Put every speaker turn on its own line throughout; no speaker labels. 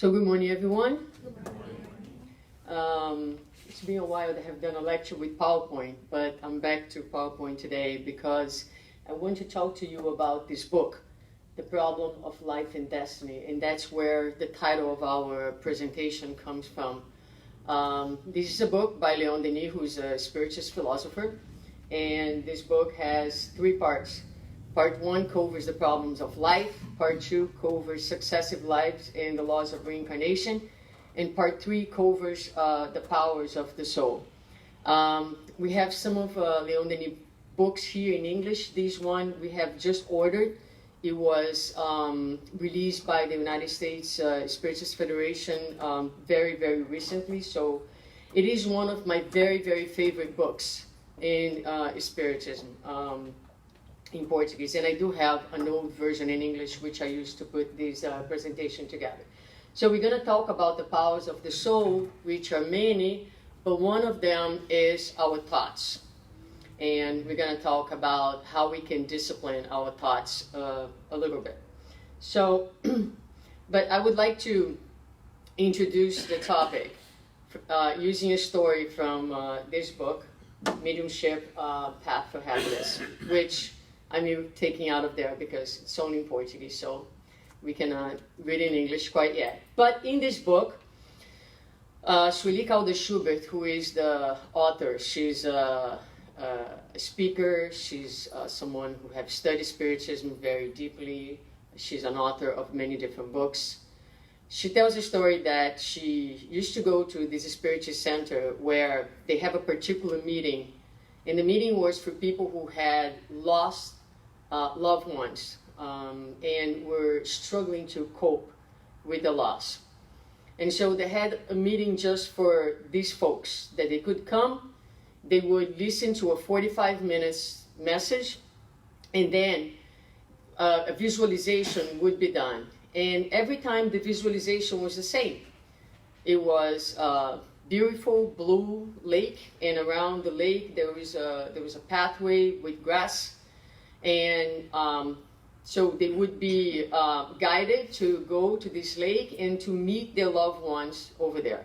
So good morning, everyone. It's been a while that I have done a lecture with PowerPoint, but I'm back to PowerPoint today because I want to talk to you about this book, The Problem of Life and Destiny, and that's where the title of our presentation comes from. This is a book by Leon Denis, who's a spiritualist philosopher, and this book has three parts. Part 1 covers the problems of life, Part 2 covers successive lives and the laws of reincarnation, and Part 3 covers the powers of the soul. We have some of Leon Denis' books here in English. This one we have just ordered. It was released by the United States Spiritualist Federation very, very recently, so it is one of my very, very favorite books in Spiritism. In Portuguese, and I do have an old version in English which I used to put this presentation together. So we're going to talk about the powers of the soul, which are many, but one of them is our thoughts. And we're going to talk about how we can discipline our thoughts a little bit. So, but I would like to introduce the topic using a story from this book, Mediumship, Path for Happiness, which I'm taking out of there because it's only in Portuguese, so we cannot read in English quite yet. But in this book, Sueli Caldas Schubert, who is the author, she's a speaker, she's someone who has studied Spiritism very deeply, she's an author of many different books. She tells a story that she used to go to this Spiritist center where they have a particular meeting, and the meeting was for people who had lost loved ones and were struggling to cope with the loss. And so they had a meeting just for these folks, that they could come, they would listen to a 45 minutes message, and then a visualization would be done. And every time the visualization was the same. It was a beautiful blue lake, and around the lake there was a pathway with grass. And so they would be guided to go to this lake and to meet their loved ones over there.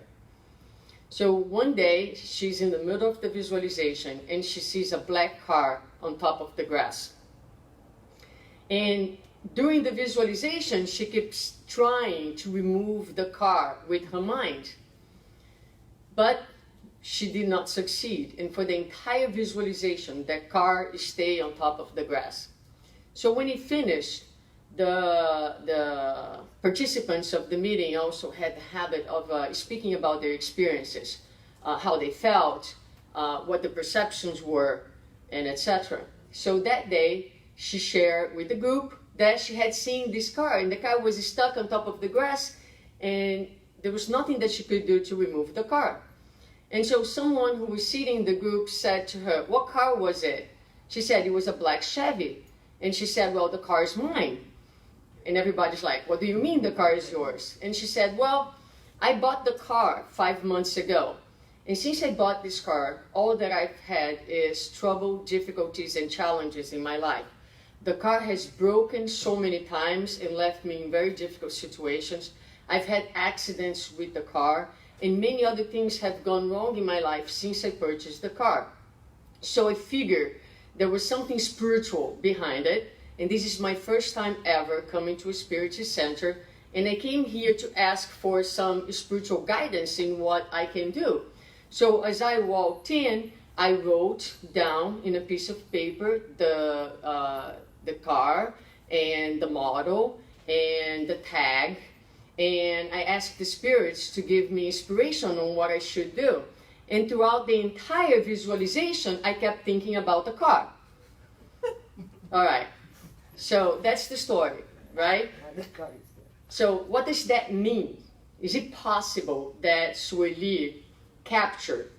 So one day she's in the middle of the visualization and she sees a black car on top of the grass. And during the visualization she keeps trying to remove the car with her mind. But she did not succeed, and for the entire visualization, that car stayed on top of the grass. So when it finished, the participants of the meeting also had the habit of speaking about their experiences, how they felt, what the perceptions were, and etc. So that day, she shared with the group that she had seen this car, and the car was stuck on top of the grass, and there was nothing that she could do to remove the car. And so someone who was sitting in the group said to her, "What car was it?" She said, "It was a black Chevy." And she said, "Well, the car is mine." And everybody's like, "What do you mean the car is yours?" And she said, "Well, I bought the car 5 months ago. And since I bought this car, all that I've had is trouble, difficulties, and challenges in my life. The car has broken so many times and left me in very difficult situations. I've had accidents with the car, and many other things have gone wrong in my life since I purchased the car. So I figured there was something spiritual behind it, and this is my first time ever coming to a Spiritist center, and I came here to ask for some spiritual guidance in what I can do." So as I walked in, I wrote down in a piece of paper the car and the model and the tag, and I asked the spirits to give me inspiration on what I should do. And throughout the entire visualization, I kept thinking about the car. All right, so that's the story, right? So what does that mean? Is it possible that Sueli captured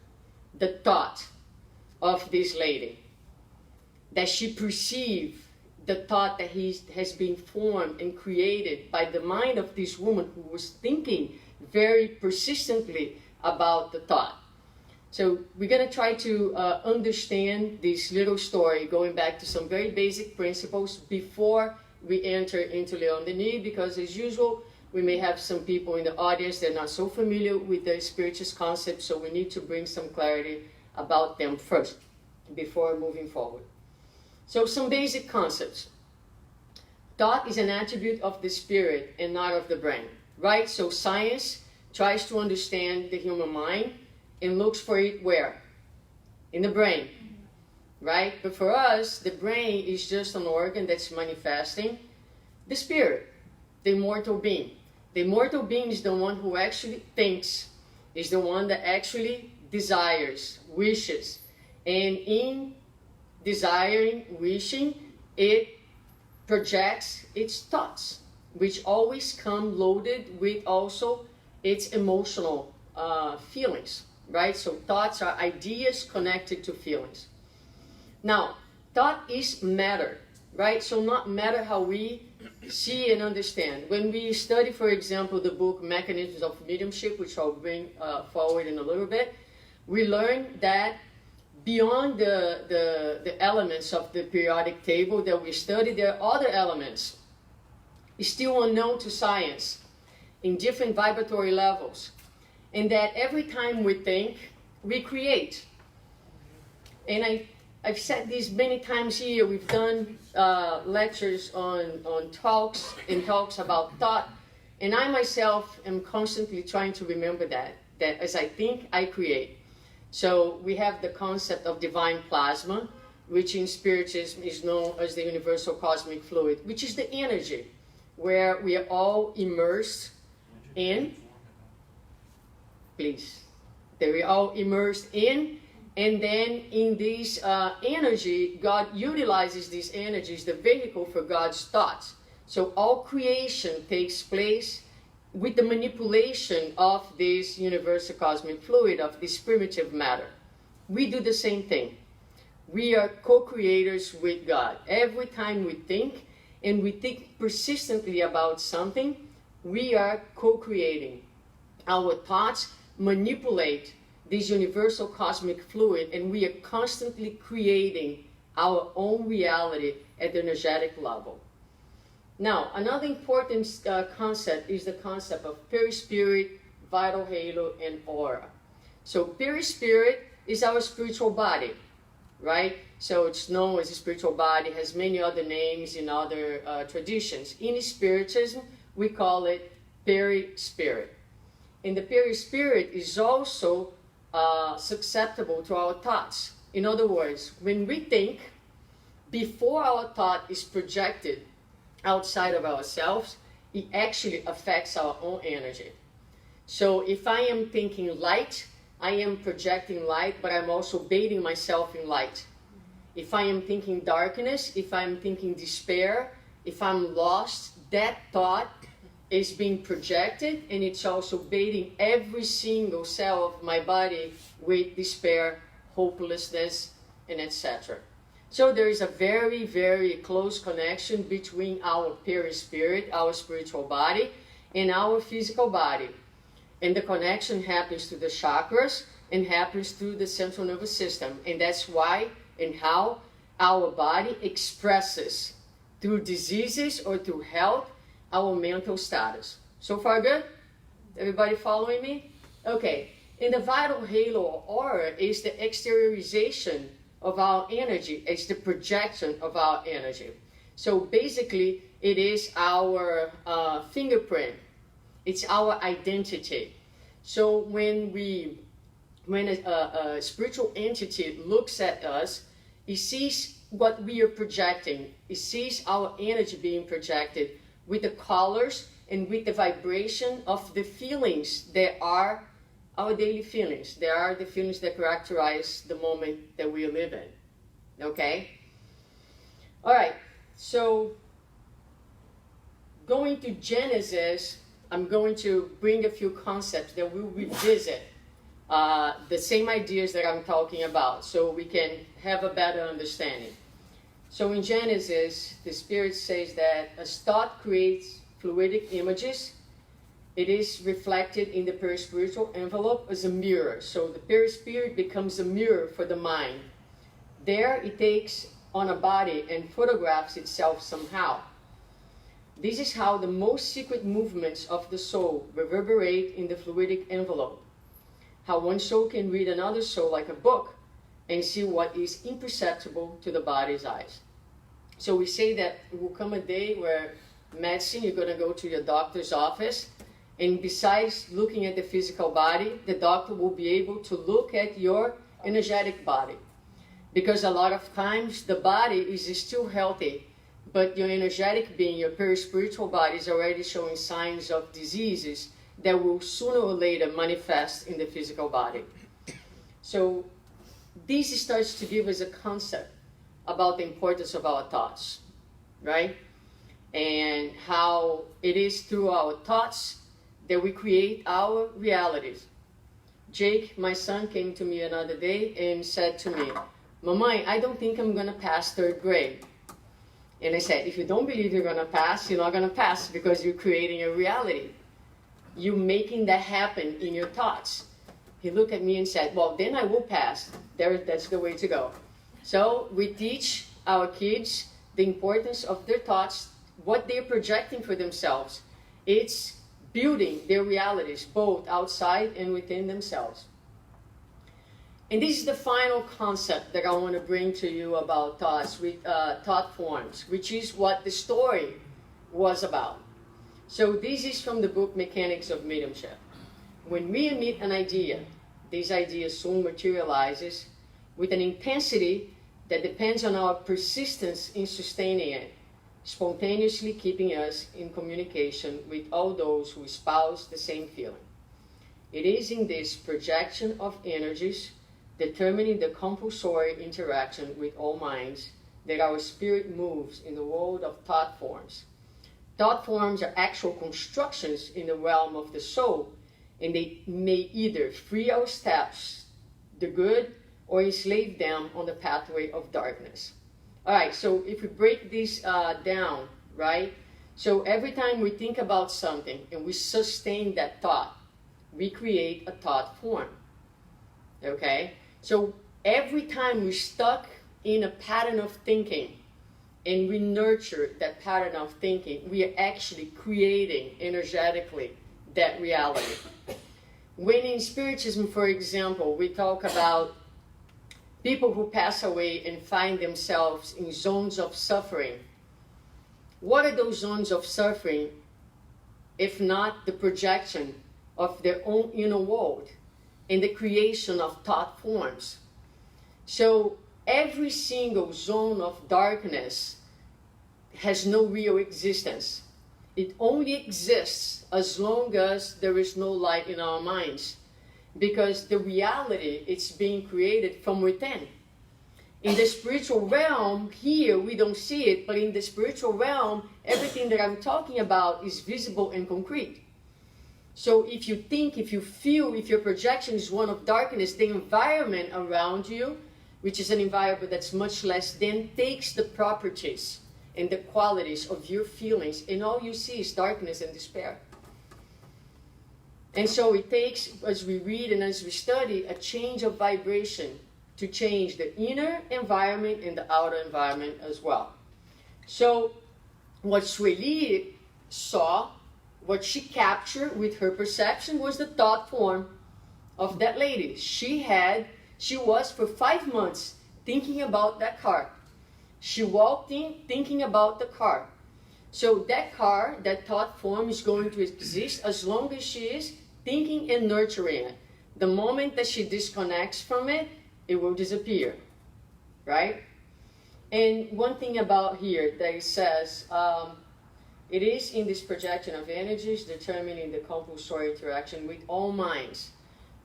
the thought of this lady? That she perceived the thought that has been formed and created by the mind of this woman who was thinking very persistently about the thought. So we're going to try to understand this little story, going back to some very basic principles before we enter into Leon Denis, because as usual, We may have some people in the audience that are not so familiar with the spirituous concepts, so we need to bring some clarity about them first before moving forward. So some basic concepts. Thought is an attribute of the spirit and not of the brain, right? So science tries to understand the human mind and looks for it where? In the brain, right? But for us, the brain is just an organ that's manifesting the spirit, the immortal being. The immortal being is the one who actually thinks, is the one that actually desires, wishes. And in desiring, wishing, it projects its thoughts, which always come loaded with also its emotional feelings, right? So thoughts are ideas connected to feelings. Now, thought is matter, right? So not matter how we see and understand. When we study, for example, the book Mechanisms of Mediumship, which I'll bring forward in a little bit, we learn that beyond the elements of the periodic table that we study, there are other elements still unknown to science in different vibratory levels. And that every time we think, we create. And I've said this many times here. We've done lectures on talks about thought. And I myself am constantly trying to remember that as I think, I create. So we have the concept of divine plasma, which in Spiritism is known as the universal cosmic fluid, which is the energy where we are all immersed in. Please. That we are all immersed in. And then in this energy, God utilizes this energy as the vehicle for God's thoughts. So all creation takes place with the manipulation of this universal cosmic fluid, of this primitive matter. We do the same thing. We are co-creators with God. Every time we think, and we think persistently about something, we are co-creating. Our thoughts manipulate this universal cosmic fluid, and we are constantly creating our own reality at the energetic level. Now, another important concept is the concept of perispirit, vital halo, and aura. So perispirit is our spiritual body, right? So it's known as a spiritual body, has many other names in other traditions. In Spiritism, we call it perispirit. And the perispirit is also susceptible to our thoughts. In other words, when we think, before our thought is projected outside of ourselves, it actually affects our own energy. So if I am thinking light, I am projecting light, but I'm also bathing myself in light. If I am thinking darkness, if I'm thinking despair, if I'm lost, that thought is being projected, and it's also bathing every single cell of my body with despair, hopelessness, and etc. So there is a very, very close connection between our perispirit, our spiritual body, and our physical body. And the connection happens through the chakras and happens through the central nervous system. And that's why and how our body expresses, through diseases or through health, our mental status. So far good? Everybody following me? Okay. And the vital halo or aura is the exteriorization of our energy. It's the projection of our energy. So basically, it is our fingerprint. It's our identity. So when a spiritual entity looks at us, it sees what we are projecting. It sees our energy being projected with the colors and with the vibration of the feelings that are our daily feelings. They are the feelings that characterize the moment that we live in. Okay? All right. So, going to Genesis, I'm going to bring a few concepts that we'll revisit the same ideas that I'm talking about, so we can have a better understanding. So in Genesis, the Spirit says that as thought creates fluidic images, it is reflected in the perispiritual envelope as a mirror. So the perispirit becomes a mirror for the mind. There it takes on a body and photographs itself somehow. This is how the most secret movements of the soul reverberate in the fluidic envelope. How one soul can read another soul like a book and see what is imperceptible to the body's eyes. So we say that it will come a day where medicine, you're going to go to your doctor's office, and besides looking at the physical body, the doctor will be able to look at your energetic body. Because a lot of times the body is still healthy, but your energetic being, your perispiritual body is already showing signs of diseases that will sooner or later manifest in the physical body. So this starts to give us a concept about the importance of our thoughts, right? And how it is through our thoughts that we create our realities. Jake, my son, came to me another day and said to me, "Mamãe, I don't think I'm going to pass 3rd grade. And I said, if you don't believe you're going to pass, you're not going to pass because you're creating a reality. You're making that happen in your thoughts. He looked at me and said, well, then I will pass. That's the way to go. So we teach our kids the importance of their thoughts, what they're projecting for themselves. It's building their realities, both outside and within themselves. And this is the final concept that I want to bring to you about thoughts, thought forms, which is what the story was about. So this is from the book Mechanics of Mediumship. When we emit an idea, this idea soon materializes with an intensity that depends on our persistence in sustaining it, spontaneously keeping us in communication with all those who espouse the same feeling. It is in this projection of energies determining the compulsory interaction with all minds that our spirit moves in the world of thought forms. Thought forms are actual constructions in the realm of the soul, and they may either free our steps, the good, or enslave them on the pathway of darkness. All right, so if we break this down, right? So every time we think about something and we sustain that thought, we create a thought form, okay? So every time we're stuck in a pattern of thinking and we nurture that pattern of thinking, we are actually creating energetically that reality. When in Spiritism, for example, we talk about people who pass away and find themselves in zones of suffering, what are those zones of suffering if not the projection of their own inner world and the creation of thought forms? So every single zone of darkness has no real existence. It only exists as long as there is no light in our minds, because the reality is being created from within. In the spiritual realm, here we don't see it, but in the spiritual realm, everything that I'm talking about is visible and concrete. So if you think, if you feel, if your projection is one of darkness, the environment around you, which is an environment that's much less dense, takes the properties and the qualities of your feelings, and all you see is darkness and despair. And so it takes, as we read and as we study, a change of vibration to change the inner environment and the outer environment as well. So what Sueli saw, what she captured with her perception, was the thought form of that lady. She was for 5 months thinking about that car. She walked in thinking about the car. So that car, that thought form, is going to exist as long as she is thinking and nurturing it. The moment that she disconnects from it, it will disappear, right? And one thing about here that it says, it is in this projection of energies determining the compulsory interaction with all minds.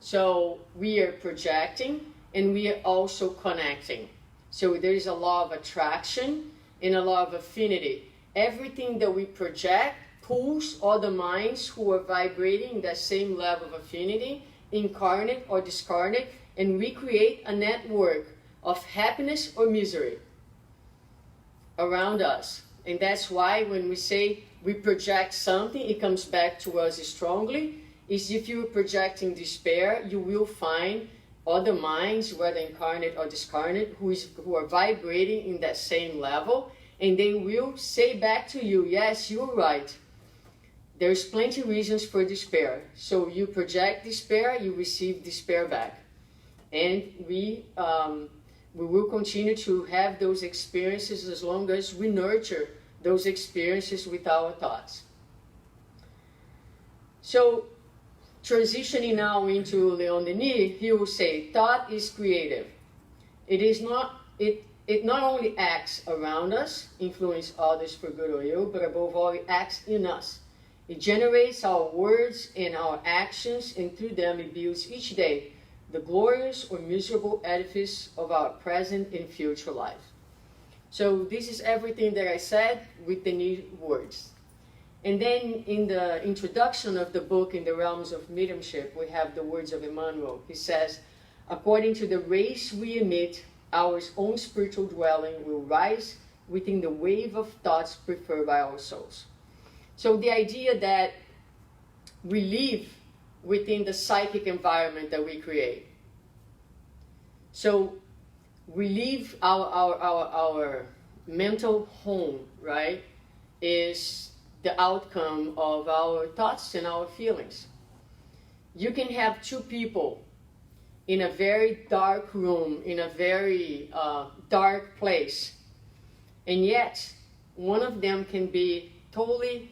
So we are projecting and we are also connecting. So there is a law of attraction and a law of affinity. Everything that we project pulls other minds who are vibrating that same level of affinity, incarnate or discarnate, and we create a network of happiness or misery around us. And that's why when we say we project something, it comes back to us strongly. Is if you're projecting despair, you will find other minds, whether incarnate or discarnate, who are vibrating in that same level, And they will say back to you, yes, you're right. There's plenty of reasons for despair. So you project despair, you receive despair back. And we will continue to have those experiences as long as we nurture those experiences with our thoughts. So, transitioning now into Leon Denis, he will say, thought is creative. It not only acts around us, influence others for good or ill, but above all, it acts in us. It generates our words and our actions, and through them it builds each day the glorious or miserable edifice of our present and future life. So this is everything that I said with the new words. And then in the introduction of the book, In the Realms of Mediumship, we have the words of Emmanuel. He says, according to the rays we emit, our own spiritual dwelling will rise within the wave of thoughts preferred by our souls. So the idea that we live within the psychic environment that we create. So we live our mental home, right, is the outcome of our thoughts and our feelings. You can have two people in a very dark room, in a very dark place, and yet one of them can be totally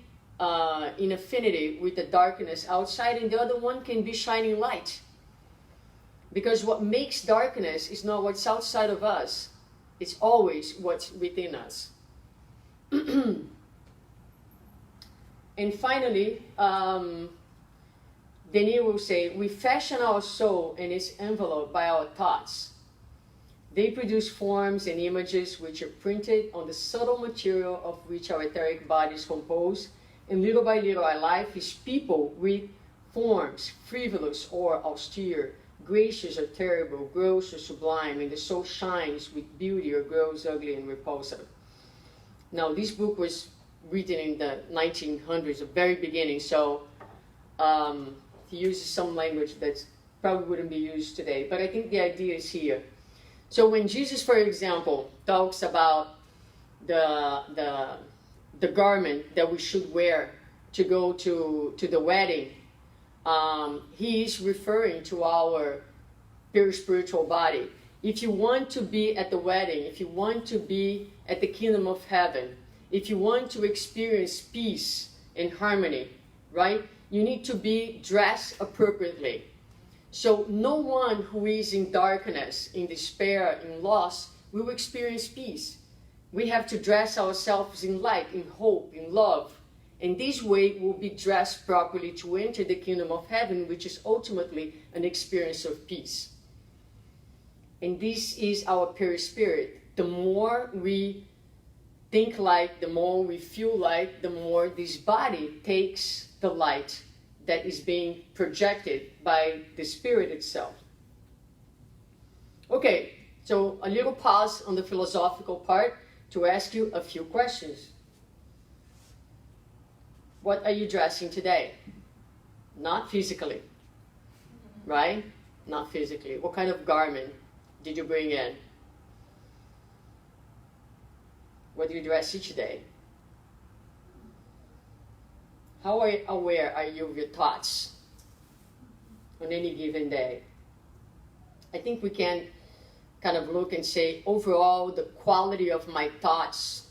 in affinity with the darkness outside, and the other one can be shining light. Because what makes darkness is not what's outside of us, it's always what's within us. And finally, Denis will say, we fashion our soul and its envelope by our thoughts. They produce forms and images which are printed on the subtle material of which our etheric body is composed, and little by little our life is peopled with forms, frivolous or austere, gracious or terrible, gross or sublime, and the soul shines with beauty or grows ugly and repulsive. Now, this book was written in the 1900s, the very beginning, so he uses some language that probably wouldn't be used today, but I think the idea is here. So when Jesus, for example, talks about the garment that we should wear to go to the wedding, he is referring to our pure spiritual body. If you want to be at the wedding, if you want to be at the kingdom of heaven, if you want to experience peace and harmony, right, you need to be dressed appropriately. So no one who is in darkness, in despair, in loss, will experience peace. We have to dress ourselves in light, in hope, in love. And this way we'll be dressed properly to enter the kingdom of heaven, which is ultimately an experience of peace. And this is our pure spirit. The more we think light, the more we feel light, the more this body takes the light that is being projected by the spirit itself. Okay, so a little pause on the philosophical part to ask you a few questions. What are you dressing today? Not physically, right? Not physically. What kind of garment did you bring in? What do you dress each day? How aware are you of your thoughts on any given day? I think we can kind of look and say, overall, the quality of my thoughts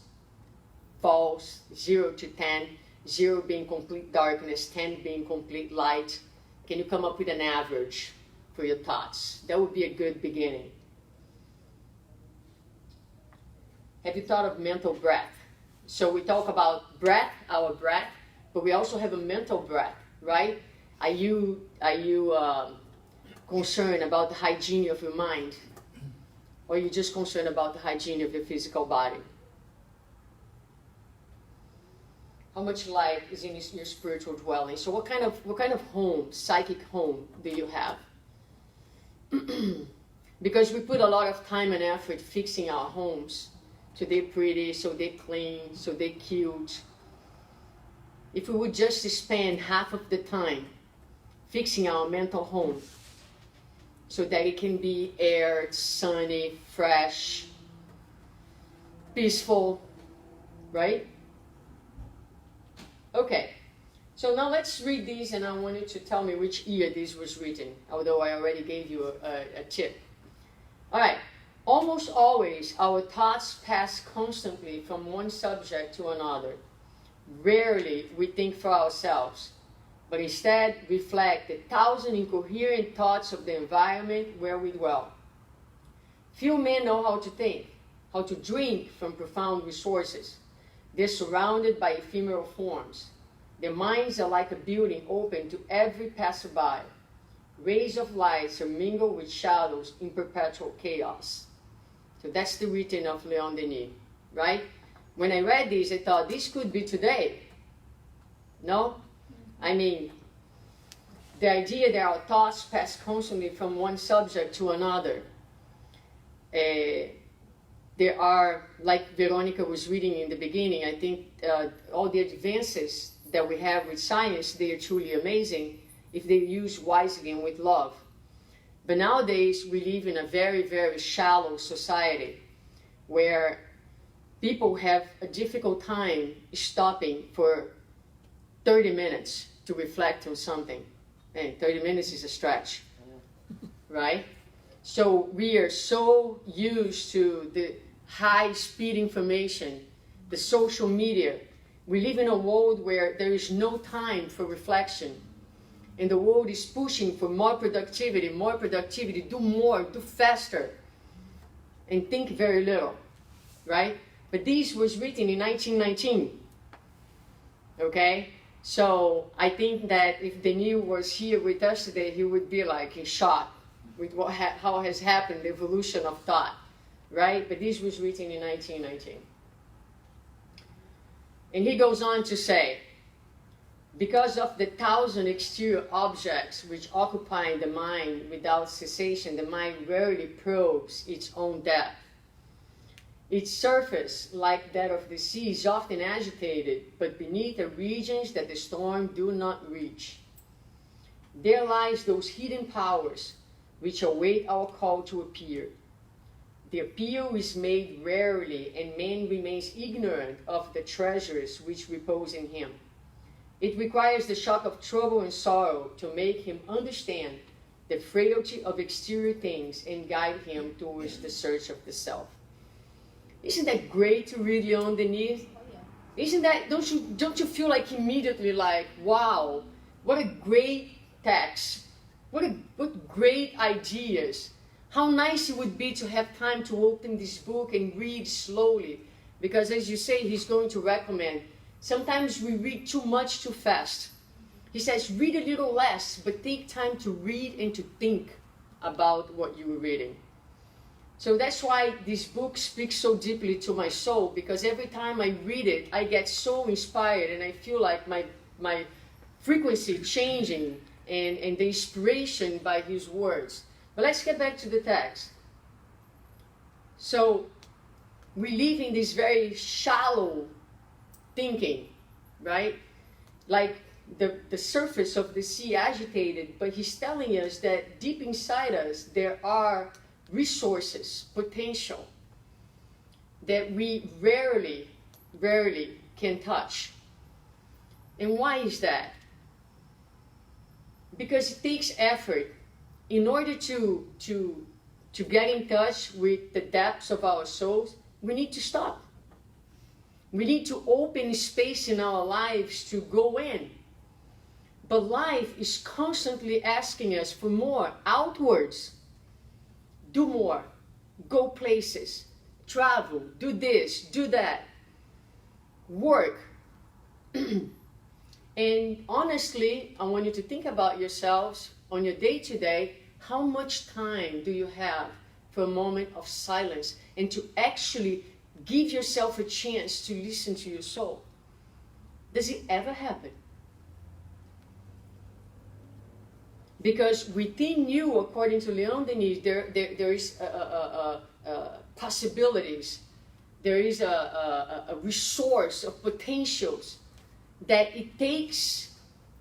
falls 0 to 10, 0 being complete darkness, 10 being complete light. Can you come up with an average for your thoughts? That would be a good beginning. Have you thought of mental breath? So we talk about breath, our breath, but we also have a mental breath, right? Are you concerned about the hygiene of your mind? Or are you just concerned about the hygiene of your physical body? How much light is in your spiritual dwelling? So what kind of home, psychic home, do you have? Because we put a lot of time and effort fixing our homes, so they're pretty, so they're clean, so they're cute. If we would just spend half of the time fixing our mental home so that it can be aired, sunny, fresh, peaceful, right? Okay, so now let's read these, and I want you to tell me which year this was written, although I already gave you a tip. All right, almost always our thoughts pass constantly from one subject to another. Rarely we think for ourselves, but instead reflect the thousand incoherent thoughts of the environment where we dwell. Few men know how to think, how to drink from profound resources. They're surrounded by ephemeral forms. Their minds are like a building open to every passerby. Rays of light are mingled with shadows in perpetual chaos. So that's the written of Leon Denis, right? When I read this, I thought this could be today. No? I mean, the idea that our thoughts pass constantly from one subject to another. There are, like Veronica was reading in the beginning, I think all the advances that we have with science, they are truly amazing if they're used wisely and with love. But nowadays, we live in a very, very shallow society where people have a difficult time stopping for 30 minutes to reflect on something. And 30 minutes is a stretch, right? So we are so used to the high-speed information, the social media. We live in a world where there is no time for reflection. And the world is pushing for more productivity, do more, do faster, and think very little, right? But this was written in 1919, okay? So I think that if Denis was here with us today, he would be like in shock with how has happened, the evolution of thought, right? But this was written in 1919. And he goes on to say, because of the thousand exterior objects which occupy the mind without cessation, the mind rarely probes its own depth. Its surface, like that of the sea, is often agitated, but beneath are regions that the storm do not reach. There lies those hidden powers which await our call to appear. The appeal is made rarely, and man remains ignorant of the treasures which repose in him. It requires the shock of trouble and sorrow to make him understand the frailty of exterior things and guide him towards the search of the self. Isn't that great to read Leon Denis? Isn't that, don't you feel like immediately like, wow, what a great text, what great ideas. How nice it would be to have time to open this book and read slowly, because as you say, he's going to recommend, sometimes we read too much too fast. He says, read a little less, but take time to read and to think about what you were reading. So that's why this book speaks so deeply to my soul, because every time I read it, I get so inspired and I feel like my frequency changing and the inspiration by his words. But let's get back to the text. So we live in this very shallow thinking, right? Like the surface of the sea agitated, but he's telling us that deep inside us there are resources, potential, that we rarely can touch. And why is that? Because it takes effort. In order to get in touch with the depths of our souls, we need to stop. We need to open space in our lives to go in. But life is constantly asking us for more, outwards. Do more, go places, travel, do this, do that, work. And honestly, I want you to think about yourselves on your day-to-day. How much time do you have for a moment of silence and to actually give yourself a chance to listen to your soul? Does it ever happen? Because within you, according to Leon Denis, there is possibilities. There is a resource of potentials that it takes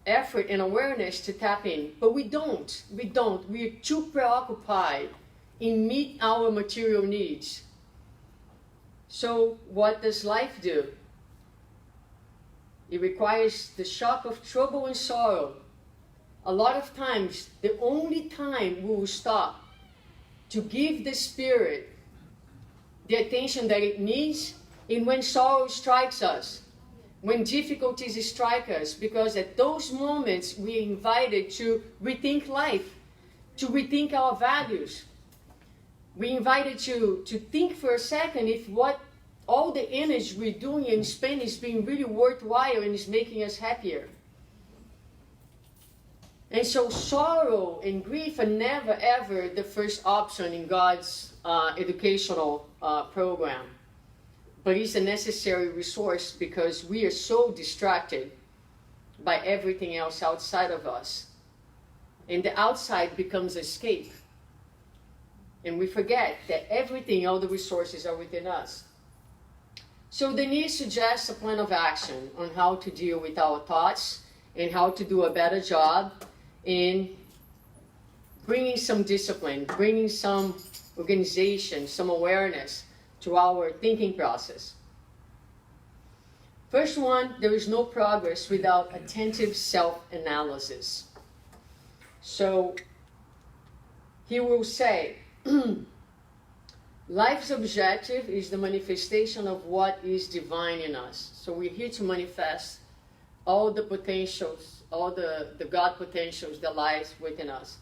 effort and awareness to tap in. But we don't. We're too preoccupied in meet our material needs. So what does life do? It requires the shock of trouble and sorrow. A lot of times, the only time we will stop to give the Spirit the attention that it needs is when sorrow strikes us, when difficulties strike us, because at those moments we are invited to rethink life, to rethink our values. We are invited to think for a second if what all the energy we're doing and spending is being really worthwhile and is making us happier. And so sorrow and grief are never ever the first option in God's educational program. But it's a necessary resource because we are so distracted by everything else outside of us. And the outside becomes escape. And we forget that everything, all the resources are within us. So Denise suggests a plan of action on how to deal with our thoughts and how to do a better job in bringing some discipline, bringing some organization, some awareness to our thinking process. First one, there is no progress without attentive self-analysis. So he will say, life's objective is the manifestation of what is divine in us. So we're here to manifest all the potentials, all the God potentials that lies within us.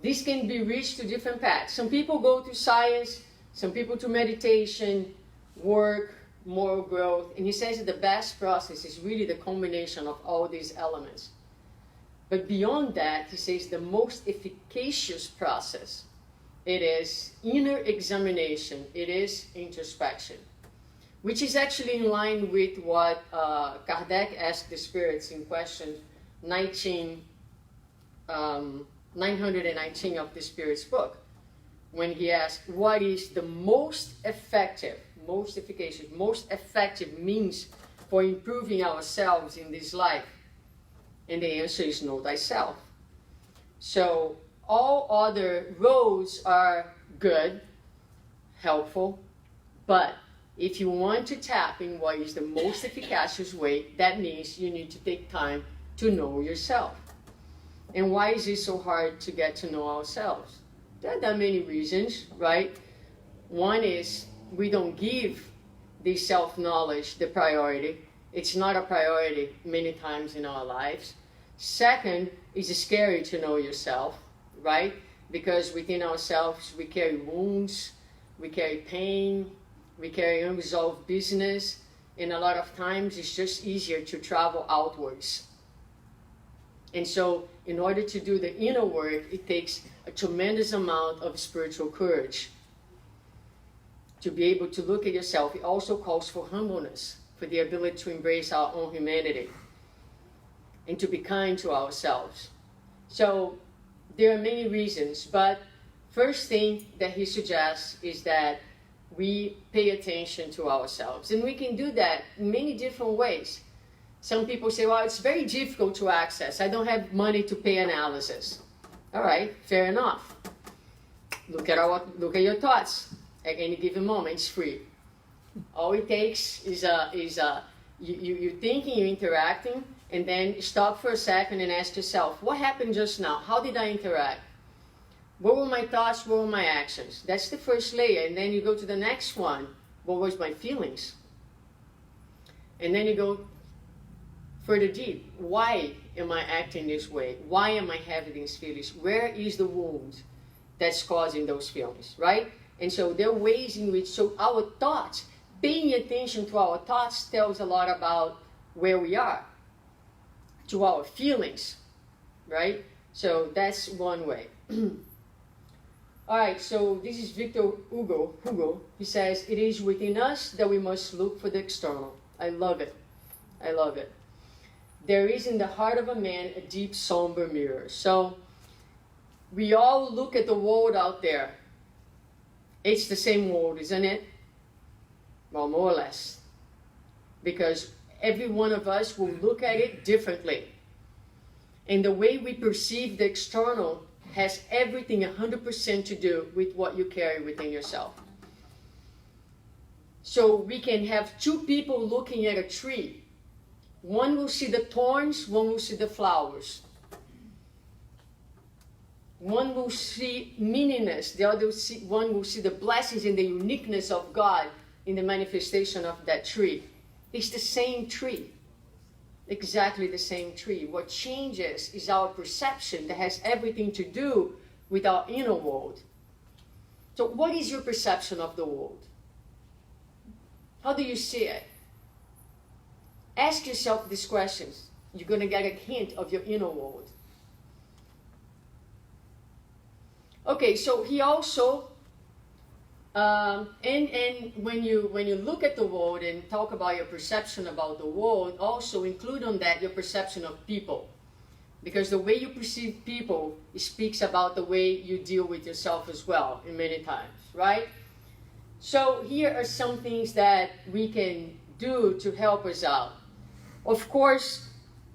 This can be reached through different paths. Some people go to science, some people to meditation, work, moral growth. And he says that the best process is really the combination of all these elements. But beyond that, he says the most efficacious process, it is inner examination, it is introspection, which is actually in line with what Kardec asked the spirits in question 919 of the Spirit's book, when he asked, what is the most effective, most efficacious, most effective means for improving ourselves in this life? And the answer is know thyself. So all other roads are good, helpful, but if you want to tap in what is the most efficacious way, that means you need to take time to know yourself. And why is it so hard to get to know ourselves? There are many reasons, right? One is we don't give the self-knowledge the priority. It's not a priority many times in our lives. Second, it's scary to know yourself, right? Because within ourselves we carry wounds, we carry pain, we carry unresolved business, and a lot of times it's just easier to travel outwards. And so in order to do the inner work, it takes a tremendous amount of spiritual courage to be able to look at yourself. It also calls for humbleness, for the ability to embrace our own humanity and to be kind to ourselves. So there are many reasons, but first thing that he suggests is that we pay attention to ourselves. And we can do that in many different ways. Some people say, well, it's very difficult to access. I don't have money to pay analysis. All right, fair enough. Look at your thoughts at any given moment. It's free. All it takes is you thinking, you interacting, and then stop for a second and ask yourself, what happened just now? How did I interact? What were my thoughts? What were my actions? That's the first layer. And then you go to the next one. What was my feelings? And then you go further deep. Why am I acting this way? Why am I having these feelings? Where is the wound that's causing those feelings, right? And so there are ways in which, so our thoughts, paying attention to our thoughts tells a lot about where we are, to our feelings, right? So that's one way. All right, so this is Victor Hugo. He says, it is within us that we must look for the external. I love it. I love it. There is in the heart of a man a deep, somber mirror. So we all look at the world out there. It's the same world, isn't it? Well, more or less. Because every one of us will look at it differently. And the way we perceive the external has everything 100% to do with what you carry within yourself. So we can have two people looking at a tree. One will see the thorns, one will see the flowers. One will see meaningless, the other one will see the blessings and the uniqueness of God in the manifestation of that tree. It's the same tree. Exactly the same tree. What changes is our perception that has everything to do with our inner world. So what is your perception of the world? How do you see it? Ask yourself these questions. You're going to get a hint of your inner world. Okay, so he also, and when you look at the world and talk about your perception about the world, also include on that your perception of people. Because the way you perceive people speaks about the way you deal with yourself as well, in many times, right? So here are some things that we can do to help us out. Of course,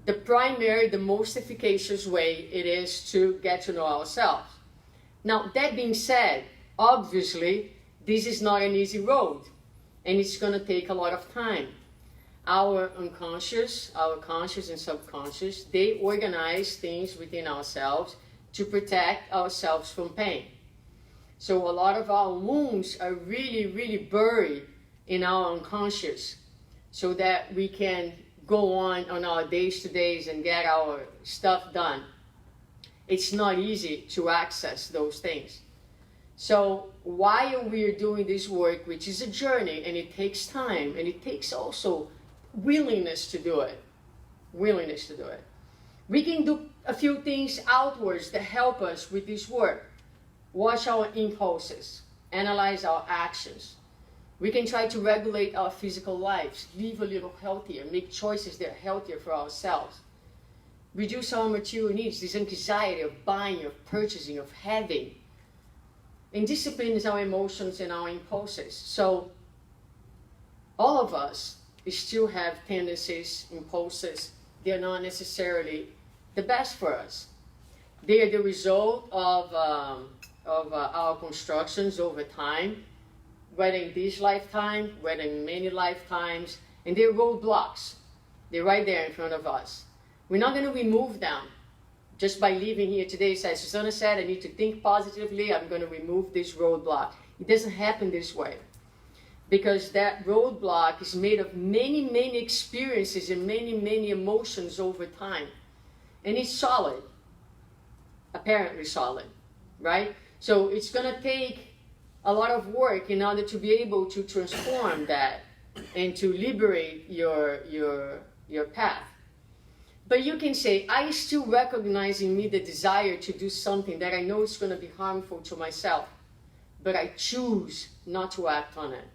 the primary, the most efficacious way it is to get to know ourselves. Now, that being said, obviously, this is not an easy road, and it's going to take a lot of time. Our unconscious, our conscious and subconscious, they organize things within ourselves to protect ourselves from pain. So a lot of our wounds are really, really buried in our unconscious so that we can go on our days to days and get our stuff done. It's not easy to access those things. So while we're doing this work, which is a journey, and it takes time, and it takes also willingness to do it. Willingness to do it. We can do a few things outwards that help us with this work. Watch our impulses. Analyze our actions. We can try to regulate our physical lives, live a little healthier, make choices that are healthier for ourselves. Reduce our material needs, this anxiety of buying, of purchasing, of having. And disciplines our emotions and our impulses. So all of us still have tendencies, impulses. They're not necessarily the best for us. They are the result of our constructions over time, whether in this lifetime, whether in many lifetimes, and they're roadblocks. They're right there in front of us. We're not going to remove them just by leaving here today. As Suzana said, I need to think positively. I'm going to remove this roadblock. It doesn't happen this way. Because that roadblock is made of many, many experiences and many, many emotions over time. And it's solid. Apparently solid. Right? So it's going to take a lot of work in order to be able to transform that and to liberate your path. But you can say, I still recognize in me the desire to do something that I know is going to be harmful to myself, but I choose not to act on it.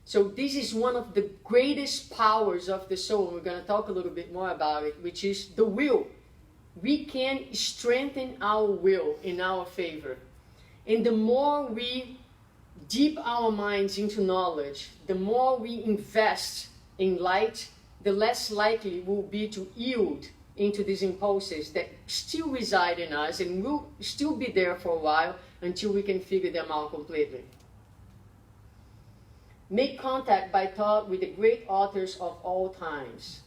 So this is one of the greatest powers of the soul, and we're going to talk a little bit more about it, which is the will. We can strengthen our will in our favor. And the more we deep our minds into knowledge, the more we invest in light, the less likely we'll be to yield into these impulses that still reside in us and will still be there for a while until we can figure them out completely. Make contact by thought with the great authors of all times.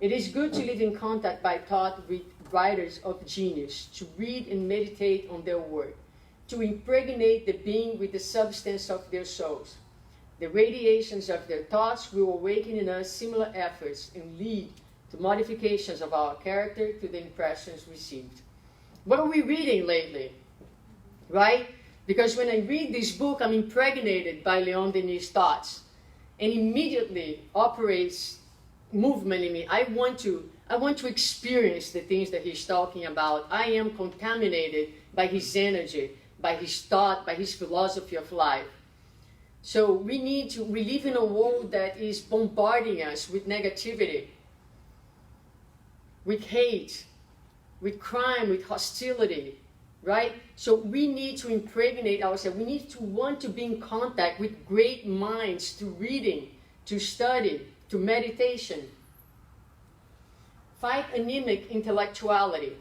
It is good to live in contact by thought with writers of genius, to read and meditate on their work, to impregnate the being with the substance of their souls. The radiations of their thoughts will awaken in us similar efforts and lead to modifications of our character to the impressions received. What are we reading lately? Right? Because when I read this book, I'm impregnated by Leon Denis' thoughts, and immediately operates movement in me. I want to experience the things that he's talking about. I am contaminated by his energy, by his thought, by his philosophy of life. So we live in a world that is bombarding us with negativity, with hate, with crime, with hostility, right? So we need to impregnate ourselves. We need to want to be in contact with great minds through reading, to study, to meditation. Fight anemic intellectuality.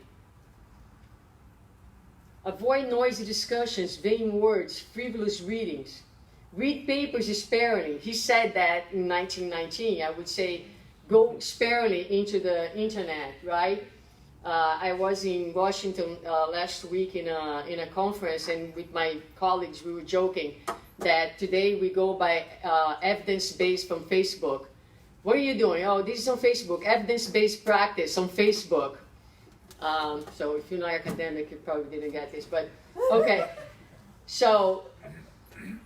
Avoid noisy discussions, vain words, frivolous readings. Read papers sparingly. He said that in 1919. I would say go sparingly into the internet, right? I was in Washington last week in a conference, and with my colleagues we were joking that today we go by evidence-based from Facebook. What are you doing? Oh, this is on Facebook. Evidence-based practice on Facebook. So if you're not academic, you probably didn't get this, but okay. So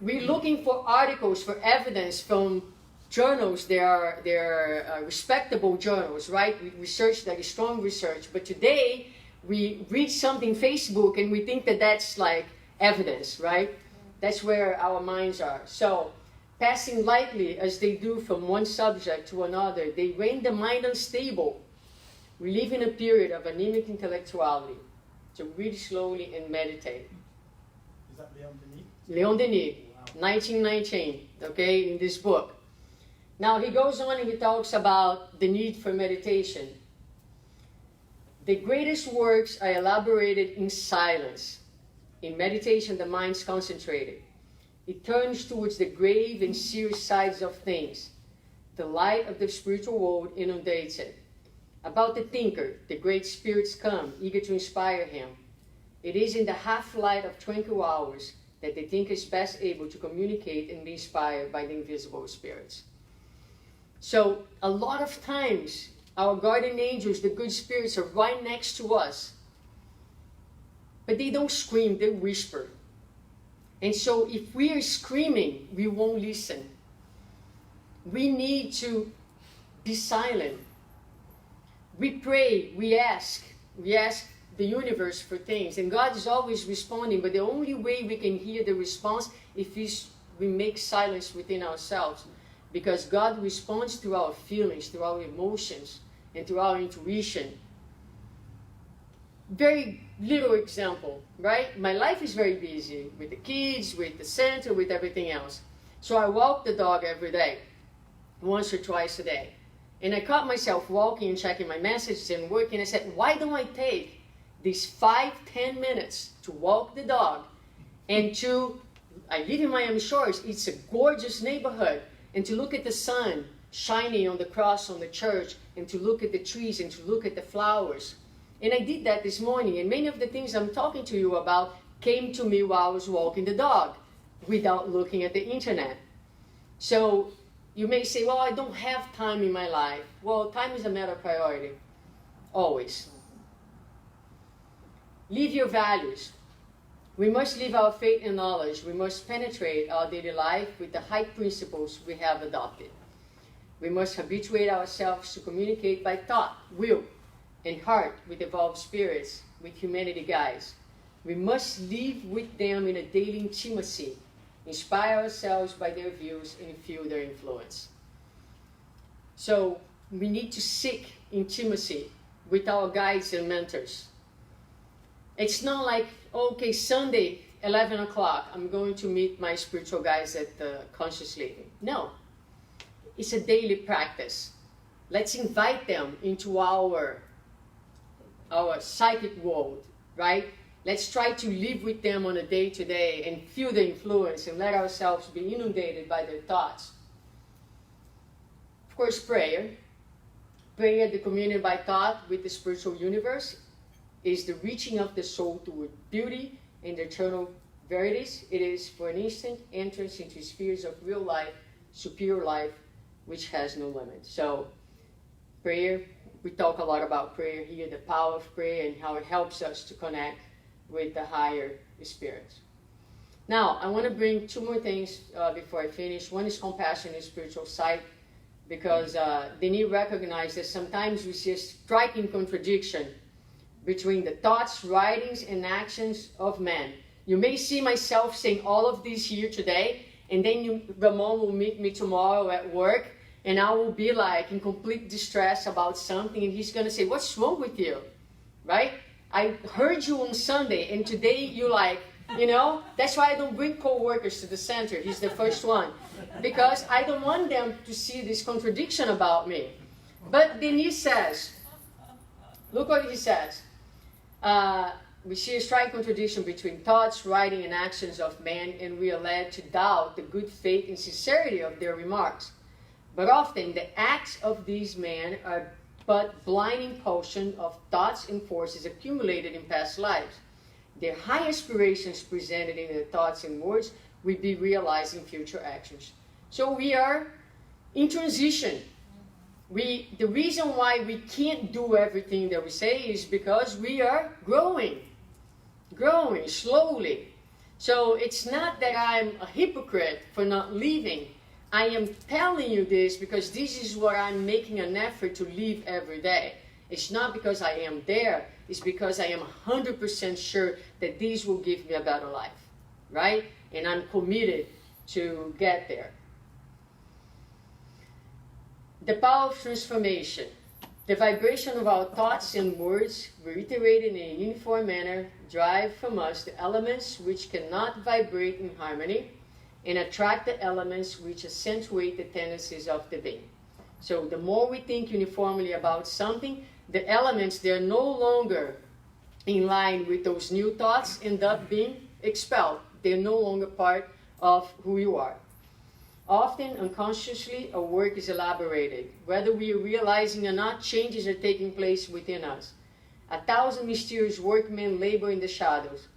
we're looking for articles for evidence from journals. They're respectable journals, right? Research that is strong research. But today we read something Facebook and we think that that's like evidence, right? That's where our minds are. So passing lightly as they do from one subject to another, they render the mind unstable. We live in a period of anemic intellectuality. So read slowly and meditate.
Is that Leon Denis?
Leon Denis,
Wow.
1919, okay, in this book. Now he goes on and he talks about the need for meditation. The greatest works are elaborated in silence. In meditation, the mind's concentrated. It turns towards the grave and serious sides of things. The light of the spiritual world inundates it. About the thinker, the great spirits come, eager to inspire him. It is in the half-light of tranquil hours that the thinker is best able to communicate and be inspired by the invisible spirits. So a lot of times, our guardian angels, the good spirits, are right next to us. But they don't scream, they whisper. And so if we are screaming, we won't listen. We need to be silent. We pray, we ask the universe for things, and God is always responding, but the only way we can hear the response is we make silence within ourselves, because God responds through our feelings, through our emotions, and through our intuition. Very little example, right? My life is very busy with the kids, with the center, with everything else. So I walk the dog every day, once or twice a day. And I caught myself walking and checking my messages and working. I said, why don't I take these 5-10 minutes to walk the dog and I live in Miami Shores, it's a gorgeous neighborhood, and to look at the sun shining on the cross on the church, and to look at the trees and to look at the flowers. And I did that this morning, and many of the things I'm talking to you about came to me while I was walking the dog without looking at the internet. So you may say, well, I don't have time in my life. Well, time is a matter of priority, always. Live your values. We must live our faith and knowledge. We must penetrate our daily life with the high principles we have adopted. We must habituate ourselves to communicate by thought, will, and heart with evolved spirits, with humanity guides. We must live with them in a daily intimacy, inspire ourselves by their views, and feel their influence. So we need to seek intimacy with our guides and mentors. It's not like, okay, Sunday, 11 o'clock, I'm going to meet my spiritual guides at Conscious Living. No, it's a daily practice. Let's invite them into our psychic world, right? Let's try to live with them on a day-to-day and feel the influence and let ourselves be inundated by their thoughts. Of course, prayer. Prayer, the communion by thought with the spiritual universe, is the reaching of the soul toward beauty and eternal verities. It is, for an instant, entrance into spheres of real life, superior life, which has no limits. So, prayer, we talk a lot about prayer here, the power of prayer and how it helps us to connect with the higher spirits. Now, I want to bring two more things before I finish. One is compassion and spiritual sight, because Denis recognized that sometimes we see a striking contradiction between the thoughts, writings, and actions of men. You may see myself saying all of this here today, and then Ramon will meet me tomorrow at work, and I will be like in complete distress about something, and he's going to say, what's wrong with you, right? I heard you on Sunday, and today you like, you know, that's why I don't bring co-workers to the center. He's the first one, because I don't want them to see this contradiction about me. But Denis says, look what he says. We see a striking contradiction between thoughts, writing, and actions of men, and we are led to doubt the good faith and sincerity of their remarks. But often the acts of these men are but blind impulsion of thoughts and forces accumulated in past lives. Their high aspirations presented in their thoughts and words will be realized in future actions. So we are in transition. The reason why we can't do everything that we say is because we are growing slowly. So it's not that I'm a hypocrite for not leaving. I am telling you this because this is what I'm making an effort to live every day. It's not because I am there. It's because I am 100% sure that this will give me a better life, right? And I'm committed to get there. The power of transformation. The vibration of our thoughts and words, reiterated in a uniform manner, drive from us the elements which cannot vibrate in harmony and attract the elements which accentuate the tendencies of the being. So the more we think uniformly about something, the elements, they're no longer in line with those new thoughts, end up being expelled. They're no longer part of who you are. Often, unconsciously, a work is elaborated. Whether we are realizing or not, changes are taking place within us. 1,000 mysterious workmen labor in the shadows.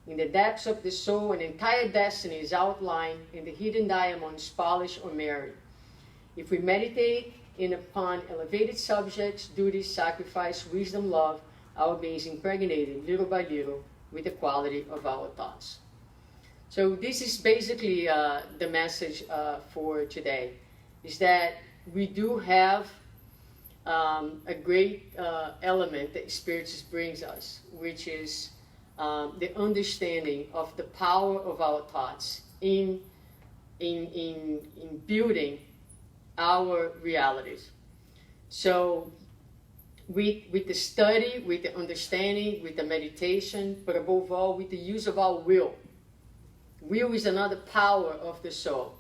In the depths of the soul, an entire destiny is outlined, and the hidden diamonds polished or married. If we meditate upon elevated subjects, duty, sacrifice, wisdom, love, our being is impregnated little by little with the quality of our thoughts. So this is basically the message for today, is that we do have a great element that Spiritus brings us, which is the understanding of the power of our thoughts in building our realities. So with the study, with the understanding, with the meditation, but above all with the use of our will. Will is another power of the soul.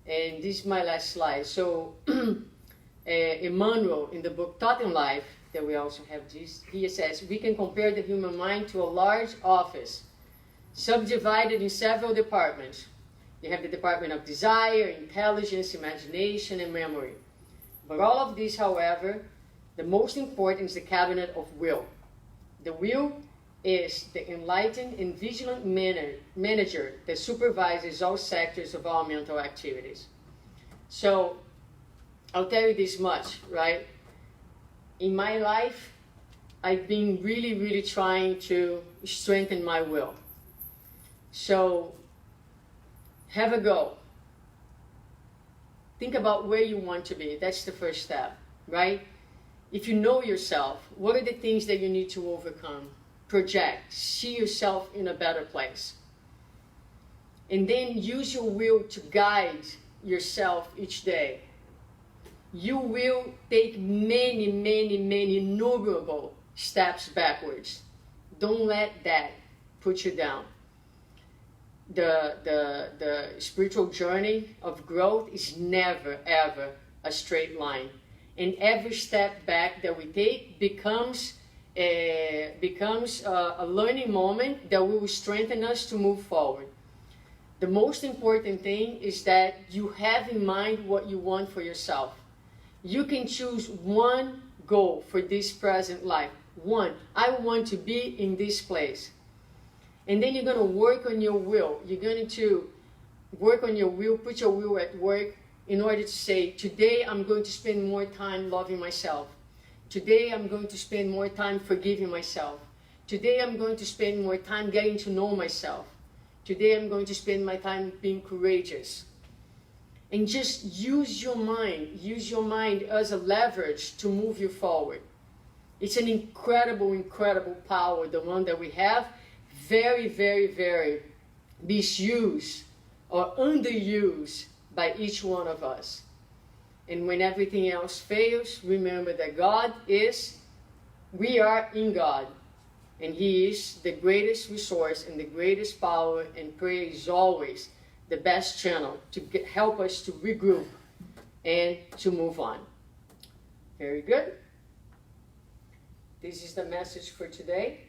And this is my last slide. So Emmanuel, in the book Thought and Life, that we also have this, he says, we can compare the human mind to a large office, subdivided in several departments. You have the department of desire, intelligence, imagination, and memory. But all of these, however, the most important is the cabinet of will. The will is the enlightened and vigilant manager that supervises all sectors of our mental activities. So, I'll tell you this much, right? In my life, I've been really trying to strengthen my will. So, have a go. Think about where you want to be. That's the first step, right? If you know yourself, what are the things that you need to overcome? Project. See yourself in a better place. And then use your will to guide yourself each day. You will take many innumerable steps backwards. Don't let that put you down. The spiritual journey of growth is never ever a straight line. And every step back that we take becomes a learning moment that will strengthen us to move forward. The most important thing is that you have in mind what you want for yourself. You can choose one goal for this present life. One, I want to be in this place. And then you're going to work on your will. You're going to work on your will, put your will at work in order to say, today I'm going to spend more time loving myself. Today I'm going to spend more time forgiving myself. Today I'm going to spend more time getting to know myself. Today I'm going to spend my time being courageous. And just use your mind as a leverage to move you forward. It's an incredible power, the one that we have. Very misused or underused by each one of us. And when everything else fails, remember that we are in God. And He is the greatest resource and the greatest power, and prayer is always the best channel to help us to regroup and to move on. Very good. This is the message for today.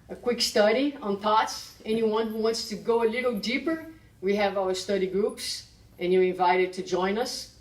A quick study on thoughts. Anyone who wants to go a little deeper, we have our study groups and you're invited to join us.